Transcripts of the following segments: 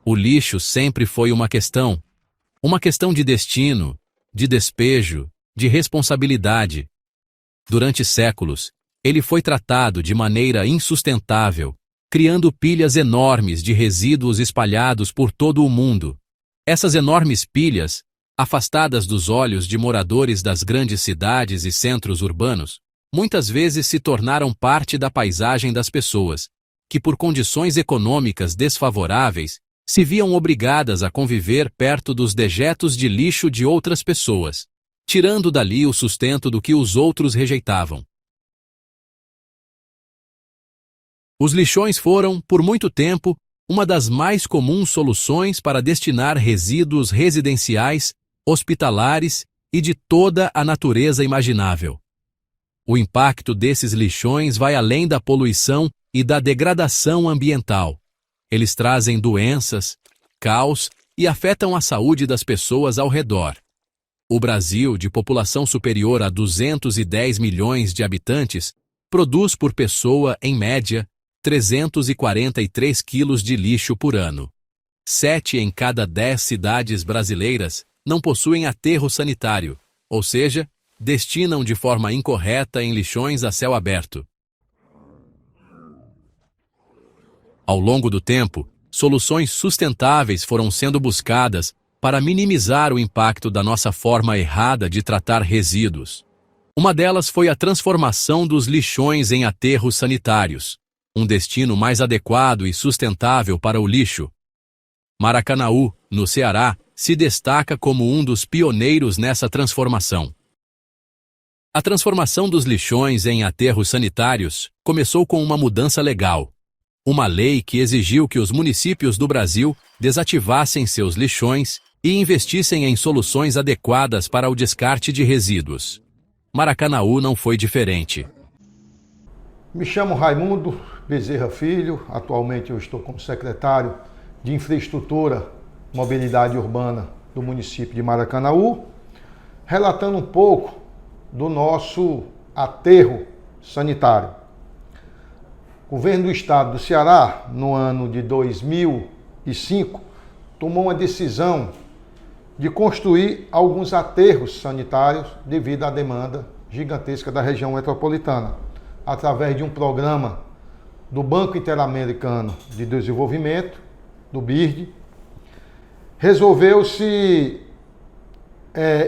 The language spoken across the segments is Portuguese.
O lixo sempre foi uma questão de destino, de despejo, de responsabilidade. Durante séculos, ele foi tratado de maneira insustentável, criando pilhas enormes de resíduos espalhados por todo o mundo. Essas enormes pilhas, afastadas dos olhos de moradores das grandes cidades e centros urbanos, muitas vezes se tornaram parte da paisagem das pessoas, que por condições econômicas desfavoráveis, se viam obrigadas a conviver perto dos dejetos de lixo de outras pessoas, tirando dali o sustento do que os outros rejeitavam. Os lixões foram, por muito tempo, uma das mais comuns soluções para destinar resíduos residenciais, hospitalares e de toda a natureza imaginável. O impacto desses lixões vai além da poluição e da degradação ambiental. Eles trazem doenças, caos e afetam a saúde das pessoas ao redor. O Brasil, de população superior a 210 milhões de habitantes, produz por pessoa, em média, 343 quilos de lixo por ano. 7 em cada 10 cidades brasileiras não possuem aterro sanitário, ou seja, destinam de forma incorreta em lixões a céu aberto. Ao longo do tempo, soluções sustentáveis foram sendo buscadas para minimizar o impacto da nossa forma errada de tratar resíduos. Uma delas foi a transformação dos lixões em aterros sanitários, um destino mais adequado e sustentável para o lixo. Maracanaú, no Ceará, se destaca como um dos pioneiros nessa transformação. A transformação dos lixões em aterros sanitários começou com uma mudança legal. Uma lei que exigiu que os municípios do Brasil desativassem seus lixões e investissem em soluções adequadas para o descarte de resíduos. Maracanaú não foi diferente. Me chamo Raimundo Bezerra Filho, atualmente eu estou como secretário de Infraestrutura e Mobilidade Urbana do município de Maracanaú, relatando um pouco do nosso aterro sanitário. O governo do estado do Ceará, no ano de 2005, tomou uma decisão de construir alguns aterros sanitários devido à demanda gigantesca da região metropolitana, através de um programa do Banco Interamericano de Desenvolvimento, do BIRD. Resolveu-se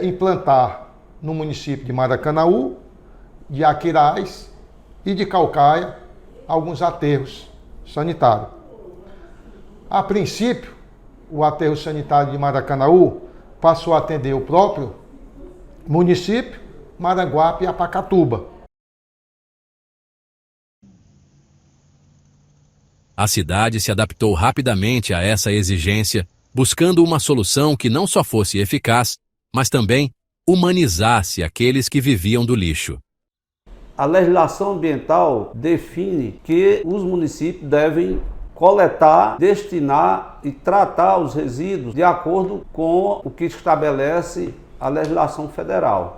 implantar no município de Maracanaú, de Aquiraz e de Caucaia alguns aterros sanitários. A princípio, o aterro sanitário de Maracanaú passou a atender o próprio município, Maranguape e Apacatuba. A cidade se adaptou rapidamente a essa exigência, buscando uma solução que não só fosse eficaz, mas também humanizasse aqueles que viviam do lixo. A legislação ambiental define que os municípios devem coletar, destinar e tratar os resíduos de acordo com o que estabelece a legislação federal.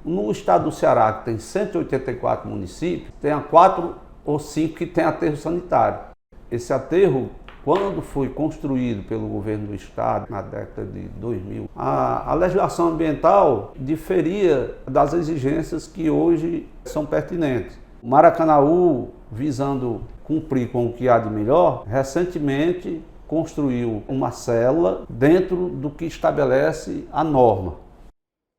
No estado do Ceará, que tem 184 municípios, tem 4 ou 5 que tem aterro sanitário. Esse aterro, quando foi construído pelo governo do estado, na década de 2000, a legislação ambiental diferia das exigências que hoje são pertinentes. Maracanaú, visando cumprir com o que há de melhor, recentemente construiu uma célula dentro do que estabelece a norma.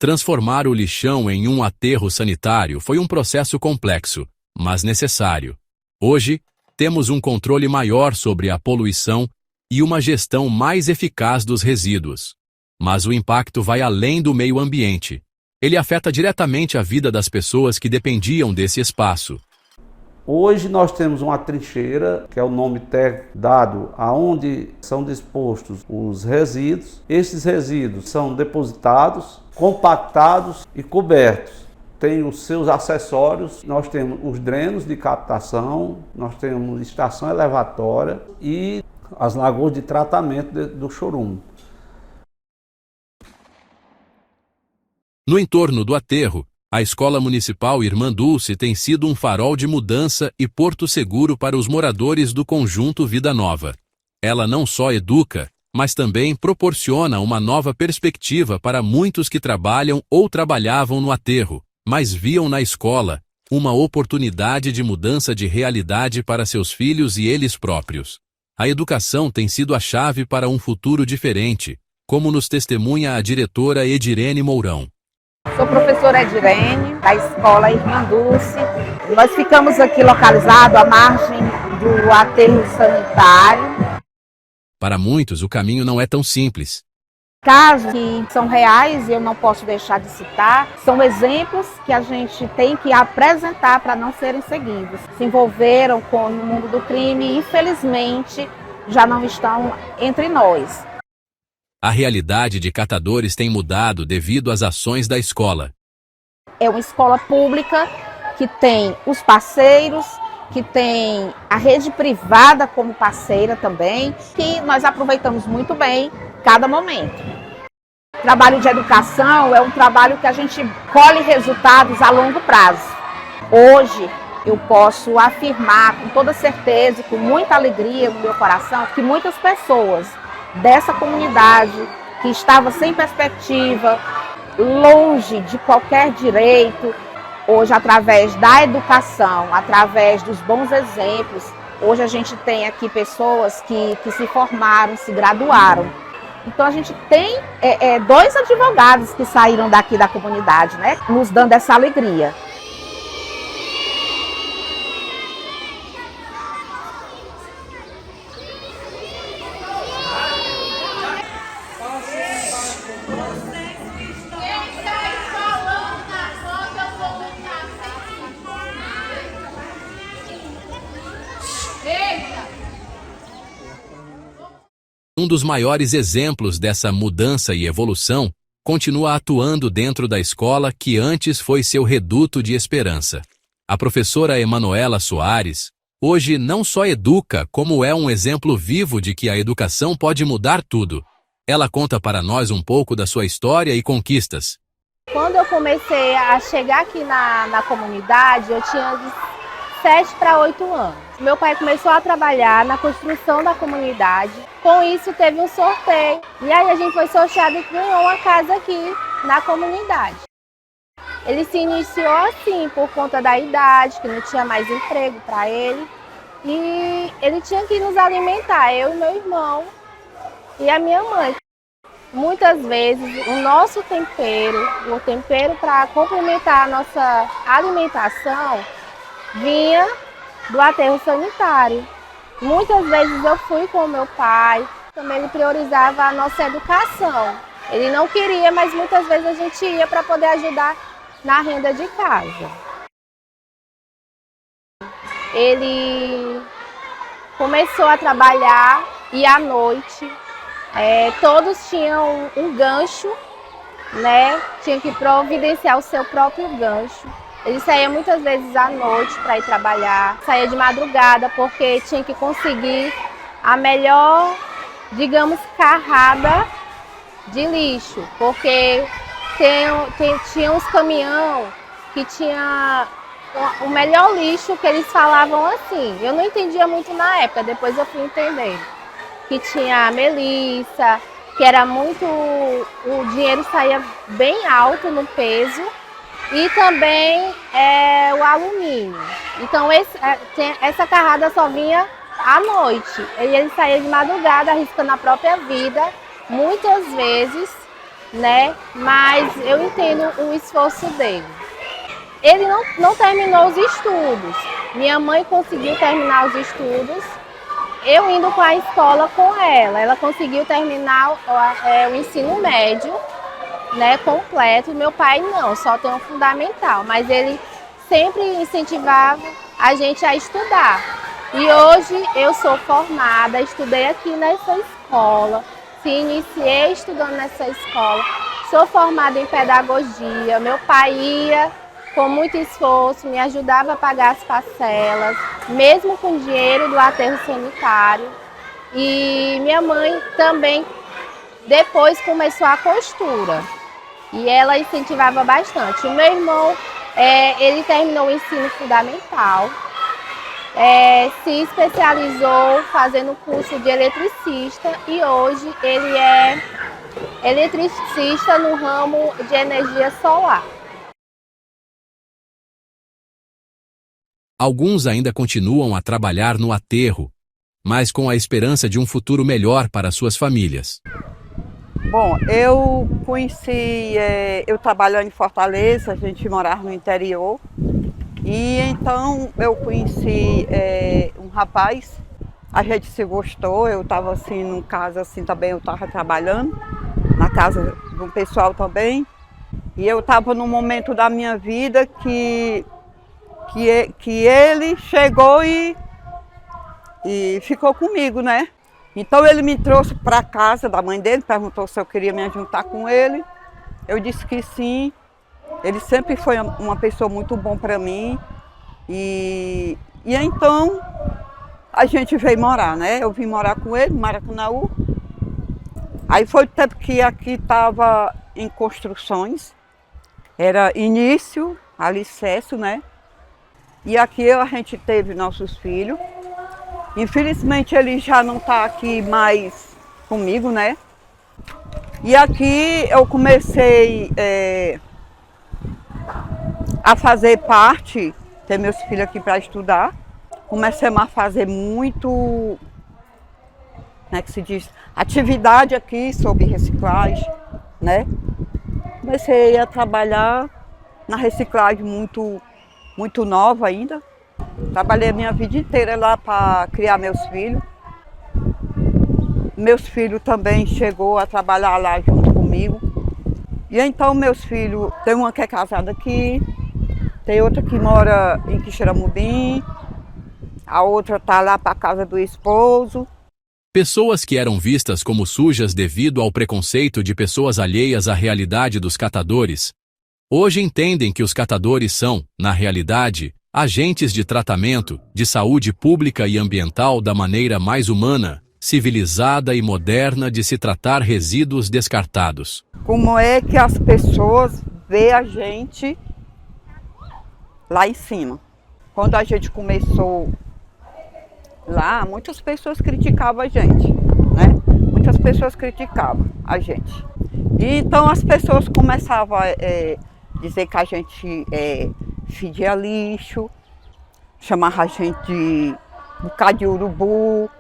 Transformar o lixão em um aterro sanitário foi um processo complexo, mas necessário. Hoje, temos um controle maior sobre a poluição e uma gestão mais eficaz dos resíduos. Mas o impacto vai além do meio ambiente. Ele afeta diretamente a vida das pessoas que dependiam desse espaço. Hoje nós temos uma trincheira, que é o nome técnico dado aonde são dispostos os resíduos. Esses resíduos são depositados, compactados e cobertos. Tem os seus acessórios, nós temos os drenos de captação, nós temos estação elevatória e as lagoas de tratamento do chorume. No entorno do aterro, a Escola Municipal Irmã Dulce tem sido um farol de mudança e porto seguro para os moradores do conjunto Vida Nova. Ela não só educa, mas também proporciona uma nova perspectiva para muitos que trabalham ou trabalhavam no aterro, mas viam na escola uma oportunidade de mudança de realidade para seus filhos e eles próprios. A educação tem sido a chave para um futuro diferente, como nos testemunha a diretora Edirene Mourão. Sou professora Edirene, da escola Irmã Dulce. Nós ficamos aqui localizados à margem do aterro sanitário. Para muitos, o caminho não é tão simples. Casos que são reais e eu não posso deixar de citar, são exemplos que a gente tem que apresentar para não serem seguidos. Se envolveram no mundo do crime e, infelizmente, já não estão entre nós. A realidade de catadores tem mudado devido às ações da escola. É uma escola pública que tem os parceiros, que tem a rede privada como parceira também, que nós aproveitamos muito bem cada momento. O trabalho de educação é um trabalho que a gente colhe resultados a longo prazo. Hoje eu posso afirmar com toda certeza, com muita alegria no meu coração, que muitas pessoas dessa comunidade que estava sem perspectiva, longe de qualquer direito, hoje, através da educação, através dos bons exemplos, hoje a gente tem aqui pessoas que se formaram, se graduaram. Então a gente tem 2 advogados que saíram daqui da comunidade, né, nos dando essa alegria. Um dos maiores exemplos dessa mudança e evolução continua atuando dentro da escola que antes foi seu reduto de esperança. A professora Emanuela Soares hoje não só educa, como é um exemplo vivo de que a educação pode mudar tudo. Ela conta para nós um pouco da sua história e conquistas. Quando eu comecei a chegar aqui na comunidade, eu tinha de 7 para 8 anos. Meu pai começou a trabalhar na construção da comunidade. Com isso, teve um sorteio. E aí a gente foi sorteado e ganhou uma casa aqui na comunidade. Ele se iniciou assim, por conta da idade, que não tinha mais emprego para ele. E ele tinha que nos alimentar, eu e meu irmão e a minha mãe. Muitas vezes o nosso tempero, o tempero para complementar a nossa alimentação, vinha do aterro sanitário. Muitas vezes eu fui com o meu pai, também ele priorizava a nossa educação. Ele não queria, mas muitas vezes a gente ia para poder ajudar na renda de casa. Ele começou a trabalhar e à noite todos tinham um gancho, né? Tinha que providenciar o seu próprio gancho. Ele saía muitas vezes à noite para ir trabalhar, saía de madrugada porque tinha que conseguir a melhor, digamos, carrada de lixo, porque tinha uns caminhão que tinha o melhor lixo, que eles falavam assim. Eu não entendia muito na época, depois eu fui entender. Que tinha a melissa, que era muito... O dinheiro saía bem alto no peso. E também o alumínio. Então essa carrada só vinha à noite. E ele saía de madrugada arriscando a própria vida, muitas vezes, né? Mas eu entendo o esforço dele. Ele não terminou os estudos. Minha mãe conseguiu terminar os estudos. Eu indo para a escola com ela. Ela conseguiu terminar o ensino médio, né, completo. Meu pai não, só tem um fundamental, mas ele sempre incentivava a gente a estudar. E hoje eu sou formada, estudei aqui nessa escola, iniciei estudando nessa escola, sou formada em pedagogia. Meu pai ia com muito esforço, me ajudava a pagar as parcelas, mesmo com dinheiro do aterro sanitário. E minha mãe também depois começou a costura. E ela incentivava bastante. O meu irmão, ele terminou o ensino fundamental. se especializou fazendo curso de eletricista e hoje ele é eletricista no ramo de energia solar. Alguns ainda continuam a trabalhar no aterro, mas com a esperança de um futuro melhor para suas famílias. Bom, eu conheci, eu trabalhando em Fortaleza, a gente morava no interior, e então eu conheci um rapaz, a gente se gostou, eu estava assim, num caso assim também, eu estava trabalhando, na casa de um pessoal também, e eu estava num momento da minha vida que ele chegou e ficou comigo, né? Então ele me trouxe para casa da mãe dele, perguntou se eu queria me juntar com ele. Eu disse que sim. Ele sempre foi uma pessoa muito bom para mim. E então a gente veio morar, né? Eu vim morar com ele, no Maracanaú. Aí foi o tempo que aqui estava em construções. Era início, alicerce, né? E aqui a gente teve nossos filhos. Infelizmente ele já não está aqui mais comigo, né? E aqui eu comecei a fazer parte, ter meus filhos aqui para estudar. Comecei a fazer muito, como é que se diz, atividade aqui sobre reciclagem, né? Comecei a trabalhar na reciclagem muito nova ainda. Trabalhei a minha vida inteira lá para criar meus filhos. Meus filhos também chegou a trabalhar lá junto comigo. E então meus filhos, tem uma que é casada aqui, tem outra que mora em Quixeramobim, a outra está lá para a casa do esposo. Pessoas que eram vistas como sujas devido ao preconceito de pessoas alheias à realidade dos catadores, hoje entendem que os catadores são, na realidade, agentes de tratamento, de saúde pública e ambiental da maneira mais humana, civilizada e moderna de se tratar resíduos descartados. Como é que as pessoas veem a gente lá em cima? Quando a gente começou lá, muitas pessoas criticavam a gente, né? Muitas pessoas criticavam a gente. E então as pessoas começavam a dizer que a gente fedia lixo, chamava a gente de bocado de urubu.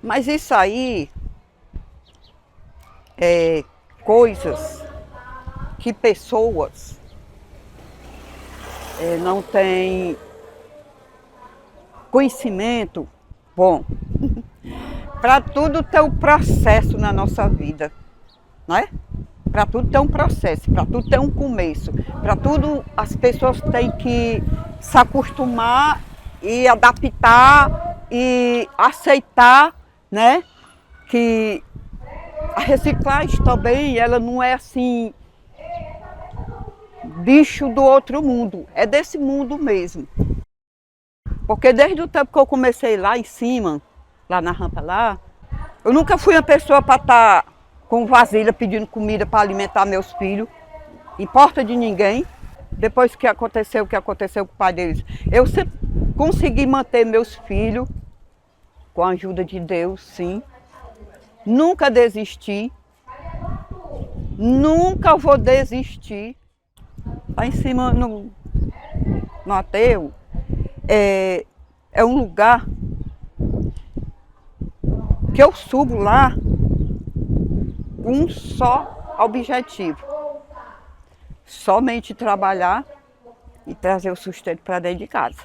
Mas isso aí é coisas que pessoas não têm conhecimento. Bom, para tudo tem um processo na nossa vida, não é? Para tudo tem um processo, para tudo tem um começo, para tudo as pessoas têm que se acostumar e adaptar e aceitar, né? Que a reciclagem também, ela não é assim, bicho do outro mundo, é desse mundo mesmo. Porque desde o tempo que eu comecei lá em cima, lá na rampa lá, eu nunca fui uma pessoa para estar com vasilha pedindo comida para alimentar meus filhos, em porta de ninguém. Depois que aconteceu o que aconteceu com o pai deles, eu sempre consegui manter meus filhos, com a ajuda de Deus, sim. Nunca desisti, nunca vou desistir. Lá em cima, no aterro, é um lugar que eu subo lá com um só objetivo: somente trabalhar e trazer o sustento para dentro de casa.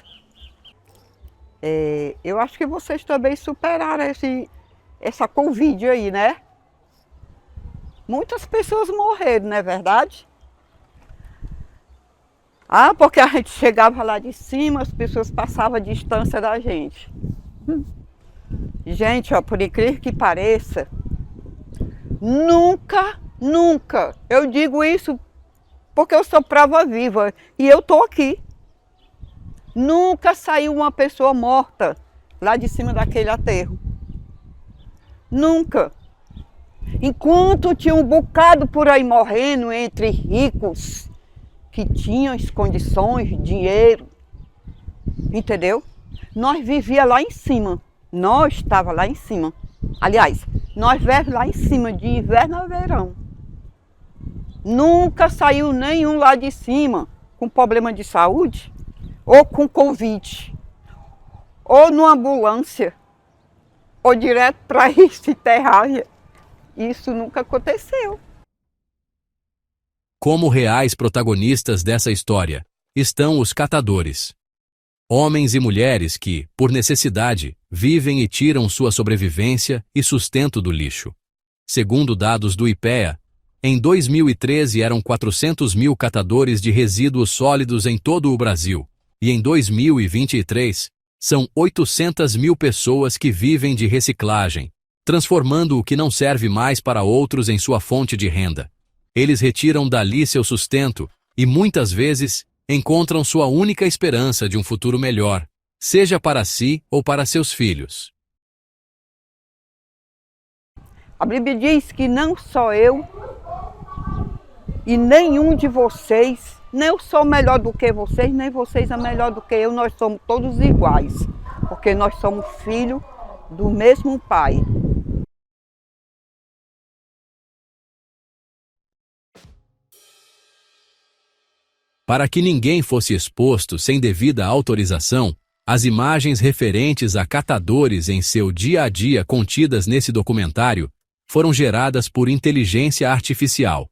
Eu acho que vocês também superaram essa Covid aí, né? Muitas pessoas morreram, não é verdade? Ah, porque a gente chegava lá de cima, as pessoas passavam a distância da gente. Gente, ó, por incrível que pareça, nunca, eu digo isso porque eu sou prova viva e eu tô aqui. Nunca saiu uma pessoa morta lá de cima daquele aterro. Nunca. Enquanto tinha um bocado por aí morrendo entre ricos que tinham as condições, dinheiro, entendeu? Nós vivia lá em cima. Nós estava lá em cima. Aliás, nós vivemos lá em cima, de inverno a verão. Nunca saiu nenhum lá de cima com problema de saúde, ou com Covid, ou numa ambulância, ou direto para isso enterrar. Isso nunca aconteceu. Como reais protagonistas dessa história estão os catadores. Homens e mulheres que, por necessidade, vivem e tiram sua sobrevivência e sustento do lixo. Segundo dados do IPEA, em 2013 eram 400 mil catadores de resíduos sólidos em todo o Brasil, e em 2023 são 800 mil pessoas que vivem de reciclagem, transformando o que não serve mais para outros em sua fonte de renda. Eles retiram dali seu sustento e, muitas vezes, encontram sua única esperança de um futuro melhor, seja para si ou para seus filhos. A Bíblia diz que não só eu e nenhum de vocês, nem eu sou melhor do que vocês, nem vocês são melhor do que eu, nós somos todos iguais, porque nós somos filhos do mesmo Pai. Para que ninguém fosse exposto sem devida autorização, as imagens referentes a catadores em seu dia a dia contidas nesse documentário foram geradas por inteligência artificial.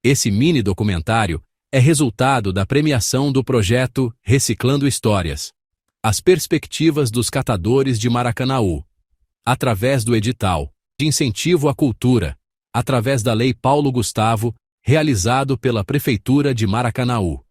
Esse mini documentário é resultado da premiação do projeto Reciclando Histórias, As Perspectivas dos Catadores de Maracanaú, através do edital de incentivo à cultura, através da Lei Paulo Gustavo, realizado pela Prefeitura de Maracanaú.